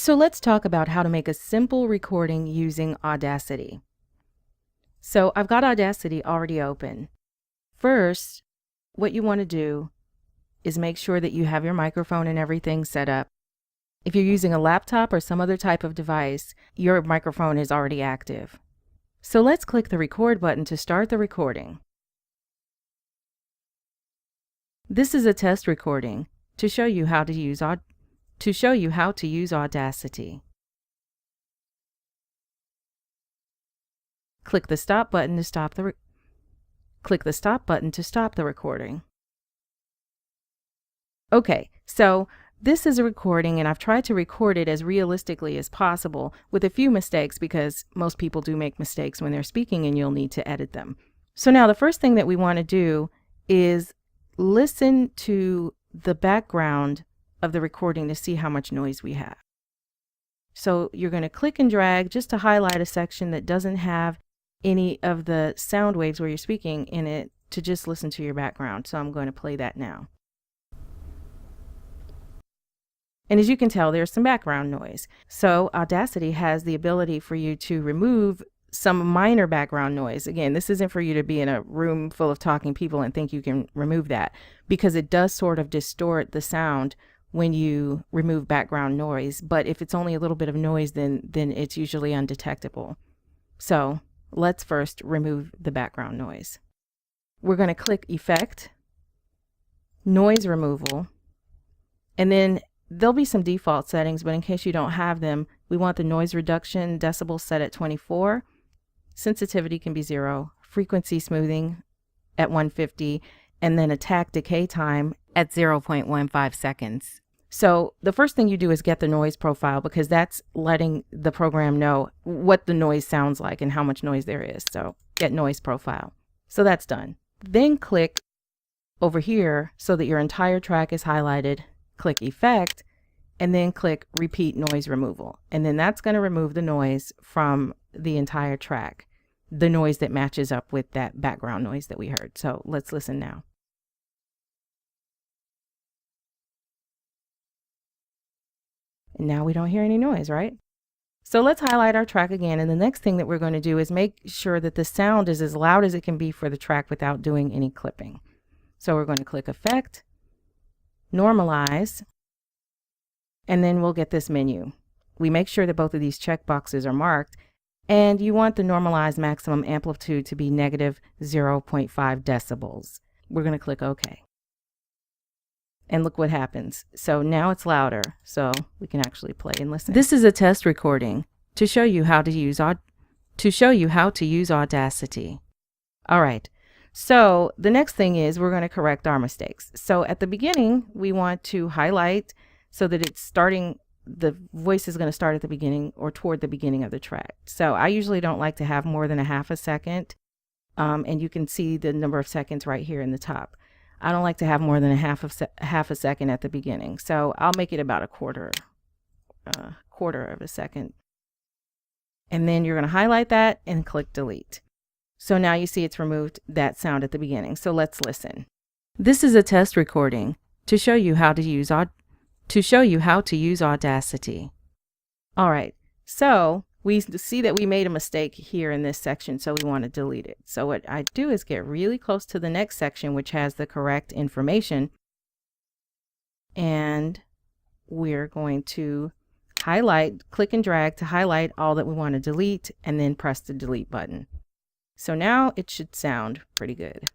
So let's talk about how to make a simple recording using Audacity. So I've got Audacity already open. First, what you want to do is make sure that you have your microphone and everything set up. If you're using a laptop or some other type of device, your microphone is already active. So let's click the record button to start the recording. This is a test recording to show you how to use Audacity. Click the stop button to stop the recording. Okay, so this is a recording and I've tried to record it as realistically as possible with a few mistakes because most people do make mistakes when they're speaking and you'll need to edit them. So now the first thing that we want to do is listen to the background of the recording to see how much noise we have. So you're going to click and drag just to highlight a section that doesn't have any of the sound waves where you're speaking in it to just listen to your background. So I'm going to play that now. And as you can tell, there's some background noise. So Audacity has the ability for you to remove some minor background noise. Again, this isn't for you to be in a room full of talking people and think you can remove that, because it does sort of distort the sound when you remove background noise. But if it's only a little bit of noise, then it's usually undetectable. So let's first remove the background noise. We're going to click Effect, Noise Removal, and then there'll be some default settings, but in case you don't have them, we want the noise reduction decibels set at 24. Sensitivity can be 0, frequency smoothing at 150, and then attack decay time at 0.15 seconds. So the first thing you do is get the noise profile, because that's letting the program know what the noise sounds like and how much noise there is. So get noise profile. So that's done. Then click over here so that your entire track is highlighted. Click Effect, and then click Repeat Noise Removal. And then that's going to remove the noise from the entire track, the noise that matches up with that background noise that we heard. So let's listen now. And now we don't hear any noise, right? So let's highlight our track again. And the next thing that we're going to do is make sure that the sound is as loud as it can be for the track without doing any clipping. So we're going to click Effect, Normalize, and then we'll get this menu. We make sure that both of these checkboxes are marked, and you want the normalized maximum amplitude to be negative 0.5 decibels. We're going to click OK. And look what happens. So now it's louder, so we can actually play and listen. This is a test recording to show you how to use Audacity. All right. So the next thing is we're going to correct our mistakes. So at the beginning, we want to highlight so that it's starting, the voice is going to start at the beginning or toward the beginning of the track. So I usually don't like to have more than a half a second. And you can see the number of seconds right here in the top. I don't like to have more than a half a second at the beginning. So I'll make it about a quarter of a second. And then you're going to highlight that and click Delete. So now you see it's removed that sound at the beginning. So let's listen. This is a test recording to show you how to use Audacity. All right. So we see that we made a mistake here in this section, so we want to delete it. So what I do is get really close to the next section, which has the correct information. And we're going to highlight, click and drag to highlight all that we want to delete, and then press the delete button. So now it should sound pretty good.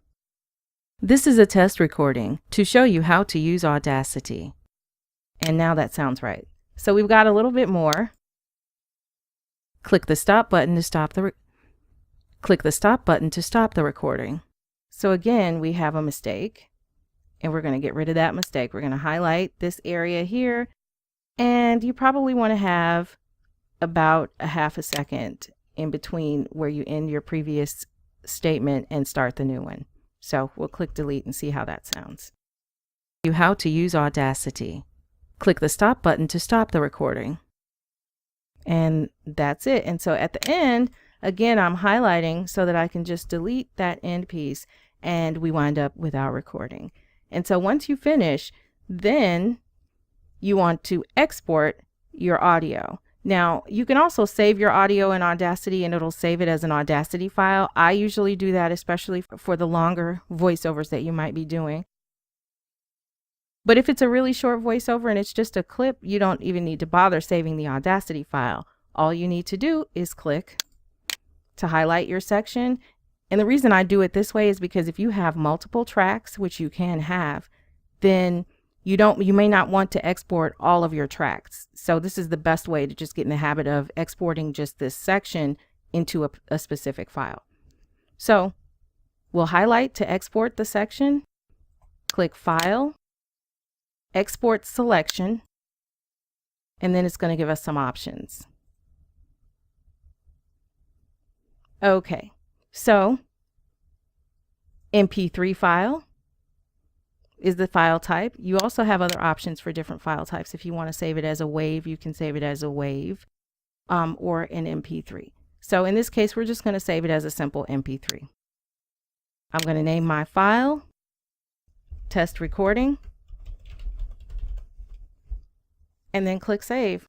This is a test recording to show you how to use Audacity. And now that sounds right. So we've got a little bit more. Click the stop button to stop the recording. So again, we have a mistake, and we're going to get rid of that mistake. We're going to highlight this area here, and you probably want to have about a half a second in between where you end your previous statement and start the new one. So we'll click Delete and see how that sounds. How to use Audacity. Click the stop button to stop the recording. And that's it. And so at the end, again, I'm highlighting so that I can just delete that end piece, and we wind up with our recording. And so once you finish, then you want to export your audio. Now, you can also save your audio in Audacity and it'll save it as an Audacity file. I usually do that, especially for the longer voiceovers that you might be doing. But if it's a really short voiceover and it's just a clip, you don't even need to bother saving the Audacity file. All you need to do is click to highlight your section. And the reason I do it this way is because if you have multiple tracks, which you can have, then you may not want to export all of your tracks. So this is the best way to just get in the habit of exporting just this section into a specific file. So we'll highlight to export the section, click File, Export Selection, and then it's going to give us some options. Okay, so MP3 file is the file type. You also have other options for different file types. If you want to save it as a WAV, you can save it as a WAV or an MP3. So in this case, we're just going to save it as a simple MP3. I'm going to name my file Test Recording and then click Save.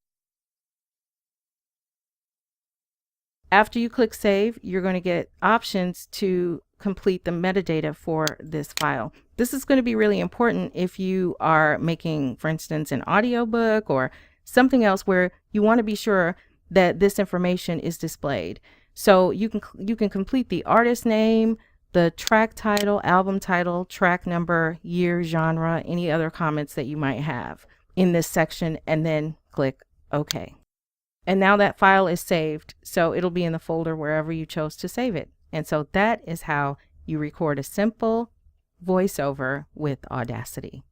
After you click Save, you're going to get options to complete the metadata for this file. This is going to be really important if you are making, for instance, an audiobook or something else where you want to be sure that this information is displayed. So you can complete the artist name, the track title, album title, track number, year, genre, any other comments that you might have in this section, and then click OK. And now that file is saved, so it'll be in the folder wherever you chose to save it. And so that is how you record a simple voiceover with Audacity.